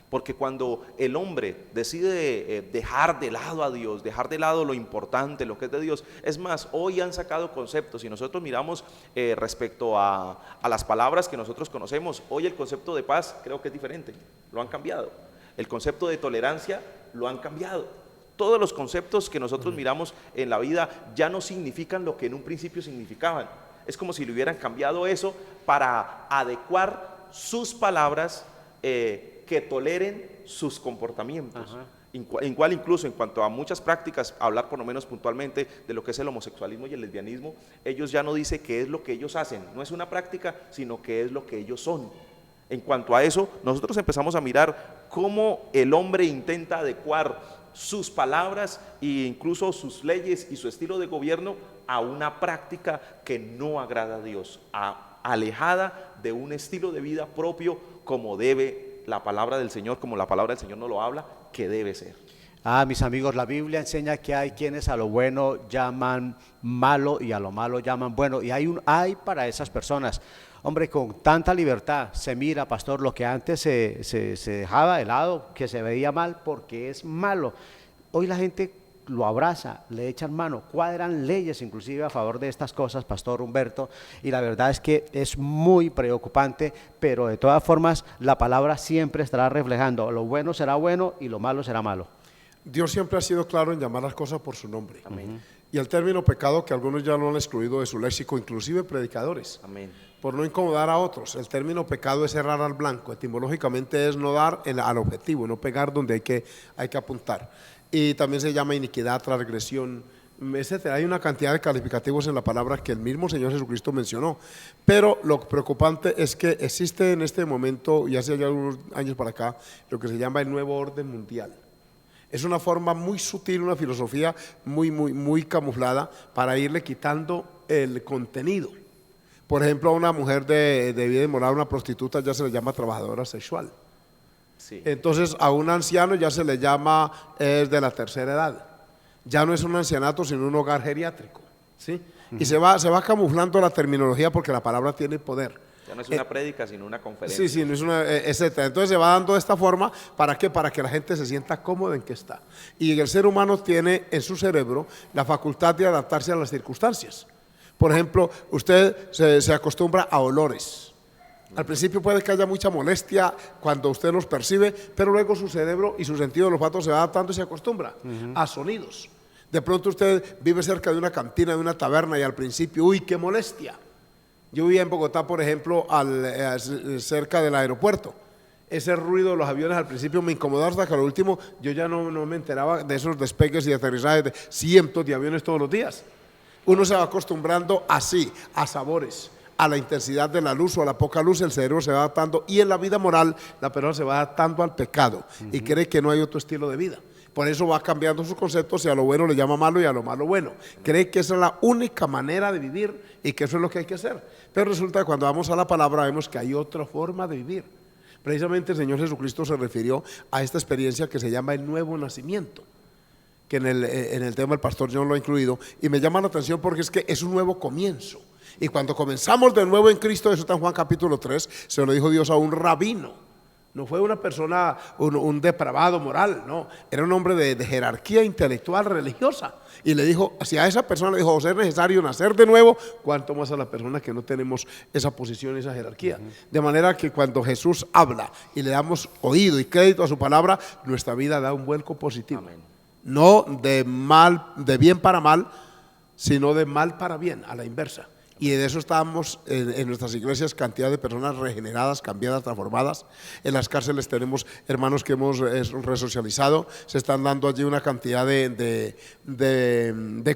Speaker 3: Porque cuando el hombre decide dejar de lado a Dios, dejar de lado lo importante, lo que es de Dios, es más, hoy han sacado conceptos y nosotros miramos respecto a las palabras que nosotros conocemos, hoy el concepto de paz creo que es diferente, lo han cambiado. El concepto de tolerancia lo han cambiado. Todos los conceptos que nosotros miramos en la vida ya no significan lo que en un principio significaban. Es como si le hubieran cambiado eso para adecuar sus palabras que toleren sus comportamientos. Igual incluso en cuanto a muchas prácticas, hablar por lo menos puntualmente de lo que es el homosexualismo y el lesbianismo, ellos ya no dicen qué es lo que ellos hacen, no es una práctica, sino que es lo que ellos son. En cuanto a eso, nosotros empezamos a mirar cómo el hombre intenta adecuar sus palabras e incluso sus leyes y su estilo de gobierno a una práctica que no agrada a Dios, alejada de un estilo de vida propio como debe la palabra del Señor, como la palabra del Señor nos lo habla, que debe ser.
Speaker 1: Mis amigos, la Biblia enseña que hay quienes a lo bueno llaman malo y a lo malo llaman bueno, y hay para esas personas. Hombre, con tanta libertad se mira, Pastor, lo que antes se dejaba de lado, que se veía mal porque es malo. Hoy la gente lo abraza, le echan mano, cuadran leyes inclusive a favor de estas cosas, Pastor Humberto, y la verdad es que es muy preocupante, pero de todas formas la palabra siempre estará reflejando, lo bueno será bueno y lo malo será malo.
Speaker 2: Dios siempre ha sido claro en llamar las cosas por su nombre.
Speaker 3: Amén.
Speaker 2: Y el término pecado, que algunos ya lo han excluido de su léxico, inclusive predicadores.
Speaker 3: Amén.
Speaker 2: por no incomodar a otros. El término pecado es errar al blanco, etimológicamente es no dar al objetivo, no pegar donde hay que apuntar. Y también se llama iniquidad, transgresión, etcétera. Hay una cantidad de calificativos en la palabra que el mismo Señor Jesucristo mencionó. Pero lo preocupante es que existe en este momento, y hace ya algunos años para acá, lo que se llama el nuevo orden mundial. Es una forma muy sutil, una filosofía muy camuflada para irle quitando el contenido. Por ejemplo, a una mujer de vida inmoral, una prostituta, ya se le llama trabajadora sexual.
Speaker 3: Sí.
Speaker 2: Entonces a un anciano ya se le llama de la tercera edad. Ya no es un ancianato, sino un hogar geriátrico, ¿sí? Y se va camuflando la terminología porque la palabra tiene poder.
Speaker 3: Ya no es una prédica, sino una conferencia.
Speaker 2: Sí, no es una, etcétera. Entonces se va dando de esta forma, ¿para qué? Para que la gente se sienta cómoda en que está. Y el ser humano tiene en su cerebro la facultad de adaptarse a las circunstancias. Por ejemplo, usted se acostumbra a olores. Al principio puede que haya mucha molestia cuando usted los percibe, pero luego su cerebro y su sentido del olfato se va adaptando y se acostumbra a sonidos. De pronto usted vive cerca de una cantina, de una taberna y al principio, ¡uy, qué molestia! Yo vivía en Bogotá, por ejemplo, cerca del aeropuerto. Ese ruido de los aviones al principio me incomodaba hasta que al último yo ya no me enteraba de esos despegues y aterrizajes de cientos de aviones todos los días. Uno se va acostumbrando así, a sabores, a la intensidad de la luz o a la poca luz, el cerebro se va adaptando y en la vida moral la persona se va adaptando al pecado y cree que no hay otro estilo de vida. Por eso va cambiando sus conceptos y a lo bueno le llama malo y a lo malo bueno. Cree que esa es la única manera de vivir y que eso es lo que hay que hacer. Pero resulta que cuando vamos a la palabra vemos que hay otra forma de vivir. Precisamente el Señor Jesucristo se refirió a esta experiencia que se llama el nuevo nacimiento, que en el tema el pastor John lo ha incluido, y me llama la atención porque es que es un nuevo comienzo. Y cuando comenzamos de nuevo en Cristo, eso está en Juan capítulo 3, se lo dijo Dios a un rabino. No fue una persona, un depravado moral, no, era un hombre de jerarquía intelectual religiosa. Y le dijo, si a esa persona le dijo, o sea, es necesario nacer de nuevo, cuánto más a la persona que no tenemos esa posición, esa jerarquía. De manera que cuando Jesús habla y le damos oído y crédito a su palabra, nuestra vida da un vuelco positivo.
Speaker 3: Amén.
Speaker 2: No de bien para mal, sino de mal para bien, a la inversa. Y de eso estábamos en nuestras iglesias, cantidad de personas regeneradas, cambiadas, transformadas. En las cárceles tenemos hermanos que hemos resocializado, se están dando allí una cantidad de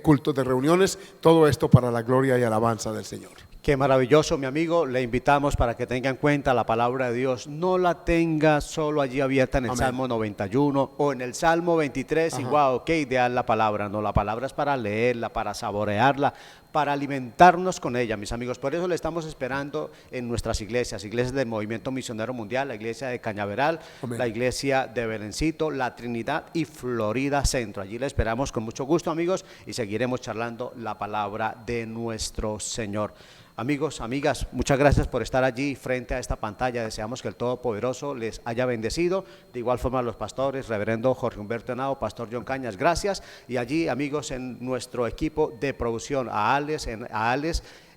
Speaker 2: cultos, de reuniones, todo esto para la gloria y alabanza del Señor.
Speaker 1: Qué maravilloso, mi amigo. Le invitamos para que tenga en cuenta la palabra de Dios. No la tenga solo allí abierta en el
Speaker 2: Amén.
Speaker 1: Salmo 91 o en el Salmo 23. Y wow, qué ideal la palabra. No, la palabra es para leerla, para saborearla, para alimentarnos con ella, mis amigos. Por eso le estamos esperando en nuestras iglesias del Movimiento Misionero Mundial, la iglesia de Cañaveral,
Speaker 2: Amén.
Speaker 1: la iglesia de Belencito, la Trinidad y Florida Centro. Allí le esperamos con mucho gusto, amigos, y seguiremos charlando la palabra de nuestro Señor. Amigos, amigas, muchas gracias por estar allí frente a esta pantalla. Deseamos que el Todopoderoso les haya bendecido. De igual forma a los pastores, reverendo Jorge Humberto Henao, pastor John Cañas, gracias. Y allí, amigos, en nuestro equipo de producción, a Alex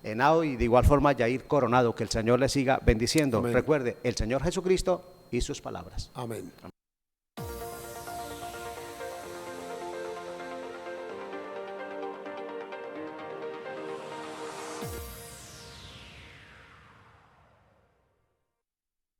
Speaker 1: Henao y de igual forma a Yair Coronado, que el Señor les siga bendiciendo.
Speaker 2: Amén.
Speaker 1: Recuerde, el Señor Jesucristo y sus palabras.
Speaker 2: Amén.